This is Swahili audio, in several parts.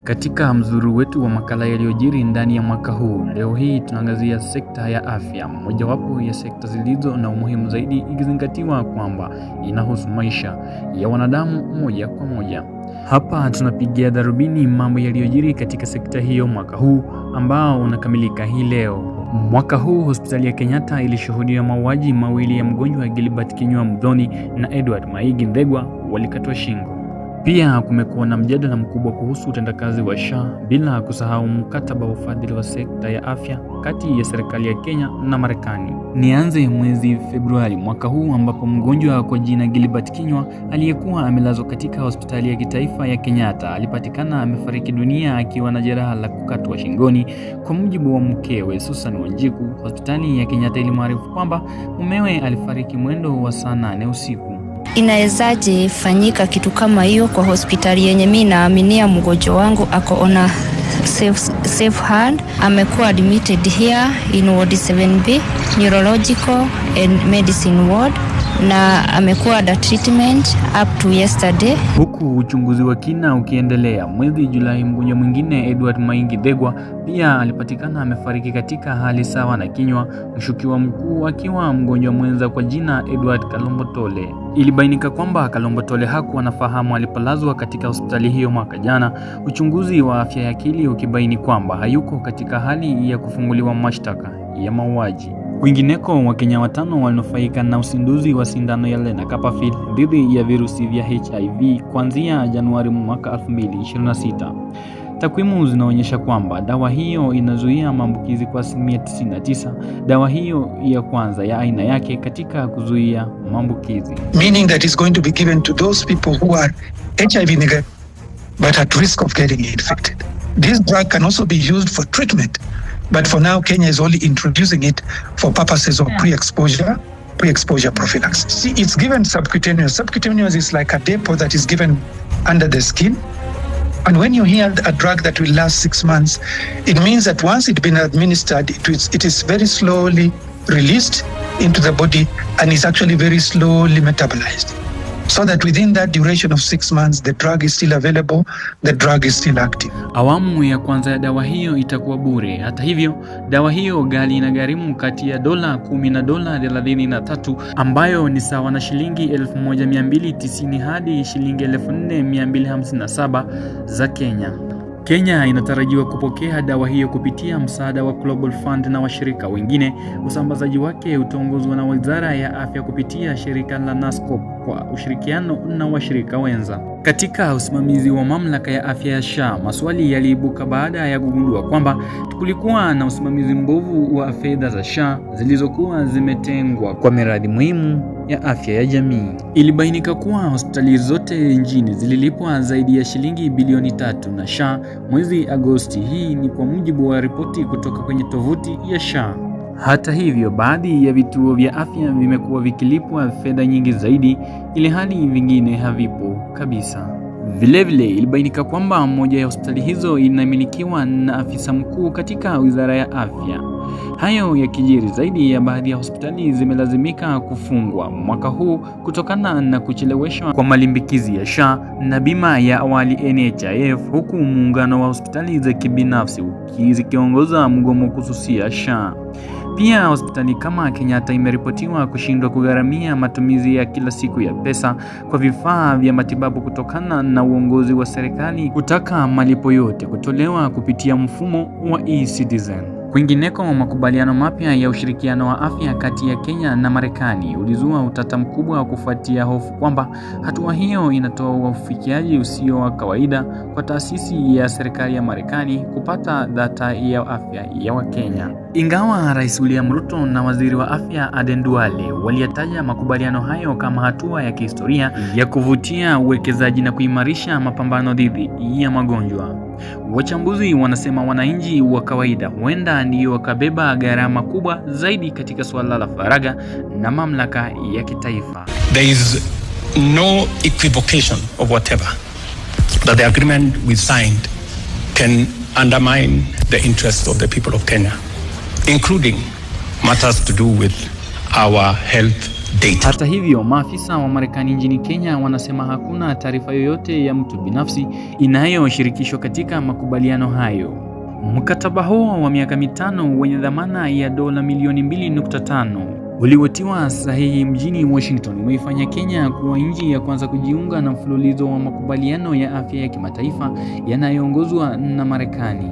Katika mzuru wetu wa makala yaliyojiri ndani ya mwaka huu, leo hii tunaangazia sekta ya afya, mojawapo ya sekta zilizo na umuhimu zaidi ikizingatiwa kwamba inahusu maisha ya wanadamu moja kwa moja. Hapa tunapigia darubini mambo yaliyojiri katika sekta hiyo mwaka huu ambao unakamilika hii leo. Mwaka huu hospitali ya Kenyatta ilishuhudia mauaji mawili ya mgonjwa Gilbert Kinyua Muthoni na Edward Maigi Ndegwa walikatwa shingo. Pia kumekuwa na mjadala mkubwa kuhusu utendakazi wa SHA bila kusahau mkataba wa ufadhili wa sekta ya afya kati ya serikali ya Kenya na Marekani. Nianze mwezi Februari mwaka huu ambapo mgonjwa kwa jina Gilbert Kinyua aliyekuwa amelazwa katika hospitali ya kitaifa ya Kenyatta alipatikana amefariki dunia akiwa na jeraha la kukatwa shingoni. Kwa mujibu wa mkewe Susan Wanjiku, hospitali ya Kenyatta ilimwarifu kwamba mumewe alifariki mwendo wa saa 8 usiku. Inawezaje fanyika kitu kama hiyo kwa hospitali yenye mimi naaminia mgonjwa wangu ako ona safe hand? Amekuwa admitted here in ward 7B neurological and medicine ward na amekuwa under treatment up to yesterday. Huku uchunguzi wa kina ukiendelea, mwezi Julai mgonjwa mwingine Edward Maigi Ndegwa pia alipatikana amefariki katika hali sawa na Kinyua, mshukiwa mkuu akiwa mgonjwa mwenza kwa jina Edward Kalombotole. Ilibainika kwamba Kalombotole hakuwa anafahamu alipolazwa katika hospitali hiyo mwaka jana, uchunguzi wa afya ya akili ukibaini kwamba hayuko katika hali ya kufunguliwa mashtaka ya mauaji. Kwingineko, Wakenya 5 walinufaika na usinduzi wa sindano ya Lenacapavir dhidi ya virusi vya HIV kuanzia Januari mwaka 2026. Takwimu zinaonyesha kwamba dawa hiyo inazuia maambukizi kwa 99%. Dawa hiyo ya kwanza ya aina yake katika kuzuia maambukizi. Meaning that it's going to be given to those people who are HIV negative but at risk of getting infected. This drug can also be used for treatment. But for now, Kenya is only introducing it for purposes of pre-exposure prophylaxis. See, it's given subcutaneous. Subcutaneous is like a depot that is given under the skin. And when you hear a drug that will last 6 months, it means that once it's been administered, it is very slowly released into the body and is actually very slowly metabolized. So that within that duration of 6 months, the drug is still available, the drug is still active. Awamu ya kwanza ya dawa hiyo itakuwa bure. Hata hivyo, dawa hiyo ghali inagharimu kati ya $10 na $33, ambayo ni sawa na shilingi 1290 hadi shilingi 4257 za Kenya. Kenya inatarajiwa kupokea dawa hiyo kupitia msaada wa Global Fund na washirika wengine. Usambazaji wake utaongozwa na Wizara ya Afya kupitia shirika la NASCOP kwa ushirikiano na washirika wenza. Katika usimamizi wa mamlaka ya afya ya SHA, maswali yaliibuka baada ya kugundua kwamba kulikuwa na usimamizi mbovu wa fedha za SHA zilizokuwa zimetengwa kwa miradi muhimu ya afya ya jamii. Ilibainika kuwa hospitali zote nchini zililipwa zaidi ya shilingi bilioni 3 na SHA mwezi Agosti. Hii ni kwa mujibu wa ripoti kutoka kwenye tovuti ya SHA. Hata hivyo, baadhi ya vituo vya afya vimekuwa vikilipwa fedha nyingi zaidi, ili hali vingine havipo kabisa. Vilevile ilibainika kwamba moja ya hospitali hizo inamilikiwa na afisa mkuu katika Wizara ya Afya. Hayo yakijiri, zaidi ya baadhi ya hospitali zimelazimika kufungwa mwaka huu kutokana na kucheleweshwa kwa malimbikizi ya SHA na bima ya awali NHIF, huku muungano wa hospitali za kibinafsi zikiongoza mgomo kususia SHA. Pia hospitali kama Kenyatta imeripotiwa kushindwa kugharamia matumizi ya kila siku ya pesa kwa vifaa vya matibabu kutokana na uongozi wa serikali kutaka malipo yote kutolewa kupitia mfumo wa e-Citizen. Kwingineko, makubaliano mapya ya ushirikiano wa afya kati ya Kenya na Marekani ulizua utata mkubwa kufuatia hofu kwamba hatua hiyo inatoa ufikiaji usio wa kawaida kwa taasisi ya serikali ya Marekani kupata data ya afya ya Wakenya. Ingawa Rais William Ruto na Waziri wa Afya Aden Duale waliyataja makubaliano hayo kama hatua ya kihistoria ya kuvutia uwekezaji na kuimarisha mapambano dhidi ya magonjwa, wachambuzi wanasema wananchi wa kawaida huenda ndio wakabeba gharama kubwa zaidi katika suala la faragha na mamlaka ya kitaifa. There is no equivocation of whatever that the agreement we signed can undermine the interests of the people of Kenya, including matters to do with our health data. Hata hivyo, maafisa wa Marekani nchini Kenya wanasema hakuna taarifa yoyote ya mtu binafsi inayoshirikishwa katika makubaliano hayo. Mkataba huo wa miaka 5 wenye dhamana ya dola milioni 2.5 uliotiwa sahihi mjini Washington umeifanya Kenya kuwa nchi ya kwanza kujiunga na mfululizo wa makubaliano ya afya ya kimataifa yanayoongozwa na Marekani.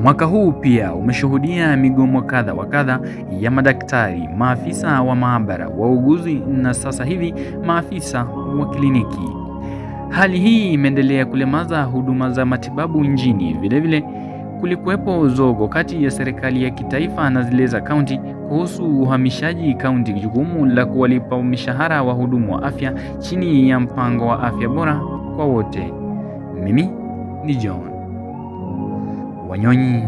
Mwaka huu pia umeshuhudia migomo kadha wa kadha ya madaktari, maafisa wa maabara, wauguzi na sasa hivi maafisa wa kliniki. Hali hii imeendelea kulemaza huduma za matibabu nchini. Vilevile kulikuwepo zogo kati ya serikali ya kitaifa na zile za kaunti kuhusu uhamishaji kaunti jukumu la kuwalipa mishahara wa hudumu wa afya chini ya mpango wa afya bora kwa wote. Mimi ni John Wanyonyi.